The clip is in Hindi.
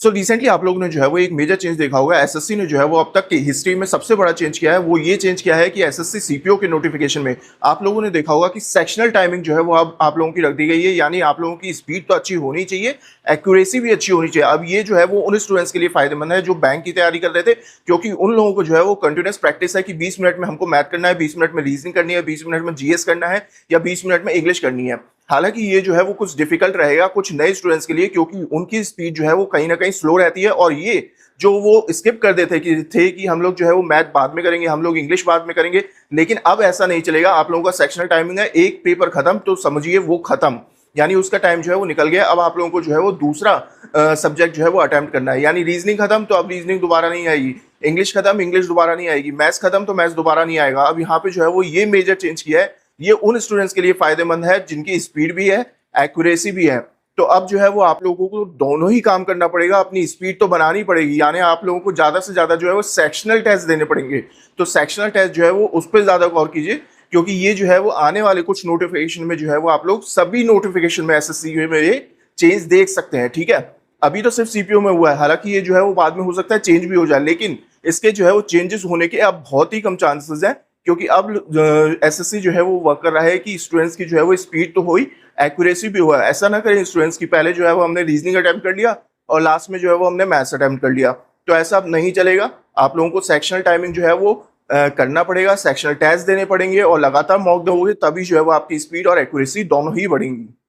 सो रिसेंटली आप लोगों ने जो है वो एक मेजर चेंज देखा होगा। एसएससी ने जो है वो अब तक की हिस्ट्री में सबसे बड़ा चेंज किया है, वो ये चेंज किया है कि एसएससी सीपीओ के नोटिफिकेशन में आप लोगों ने देखा होगा कि सेक्शनल टाइमिंग जो है वो अब आप लोगों की रख दी गई है। यानी आप लोगों की स्पीड तो अच्छी होनी चाहिए, एक्यूरेसी भी अच्छी होनी चाहिए। अब ये जो है वो उन स्टूडेंट्स के लिए फायदेमंद है जो बैंक की तैयारी कर रहे थे, क्योंकि उन लोगों को जो है वो कंटिन्यूस प्रैक्टिस है कि 20 मिनट में हमको मैथ करना है, 20 मिनट में रीजनिंग करनी है, 20 मिनट में जीएस करना है या 20 मिनट में इंग्लिश करनी है। हालांकि ये जो है वो कुछ डिफिकल्ट रहेगा कुछ नए स्टूडेंट्स के लिए, क्योंकि उनकी स्पीड जो है वो कहीं ना कहीं स्लो रहती है। और ये जो वो स्किप कर देते कि हम लोग जो है वो मैथ बाद में करेंगे, हम लोग इंग्लिश बाद में करेंगे, लेकिन अब ऐसा नहीं चलेगा। आप लोगों का सेक्शनल टाइमिंग है, एक पेपर खत्म तो समझिए वो खत्म, यानी उसका टाइम जो है वो निकल गया। अब आप लोगों को जो है वो दूसरा सब्जेक्ट जो है वो अटेम्प्ट करना है। यानी रीजनिंग खत्म तो अब रीजनिंग दोबारा नहीं आएगी, इंग्लिश खत्म इंग्लिश दोबारा नहीं आएगी, मैथ्स खत्म तो मैथ्स दोबारा नहीं आएगा। अब यहाँ पे जो है वो ये मेजर चेंज किया है। ये उन स्टूडेंट्स के लिए फायदेमंद है जिनकी स्पीड भी है, एक्यूरेसी भी है। तो अब जो है वो आप लोगों को दोनों ही काम करना पड़ेगा, अपनी स्पीड तो बनानी पड़ेगी, यानी आप लोगों को ज्यादा से ज्यादा जो है वो सेक्शनल टेस्ट देने पड़ेंगे। तो सेक्शनल टेस्ट जो है वो उस पर ज्यादा गौर कीजिए, क्योंकि ये जो है वो आने वाले कुछ नोटिफिकेशन में जो है वो आप लोग सभी नोटिफिकेशन में एसएससी में ये चेंज देख सकते हैं। ठीक है, अभी तो सिर्फ सीपीओ में हुआ है, हालांकि ये जो है वो बाद में हो सकता है चेंज भी हो जाए, लेकिन इसके जो है वो चेंजेस होने के अब बहुत ही कम चांसेस हैं, क्योंकि अब एसएससी जो है वो वर्क कर रहा है कि स्टूडेंट्स की जो है वो स्पीड तो हुई, एक्यूरेसी भी हुआ। ऐसा ना करें स्टूडेंट्स की पहले जो है वो हमने रीजनिंग अटेम्प्ट कर लिया और लास्ट में जो है वो हमने मैथ्स अटेम्प्ट कर लिया, तो ऐसा अब नहीं चलेगा। आप लोगों को सेक्शनल टाइमिंग जो है वो करना पड़ेगा, सेक्शनल टेस्ट देने पड़ेंगे और लगातार मॉक दोगे, तभी जो है वो आपकी स्पीड और एक्यूरेसी दोनों ही बढ़ेंगी।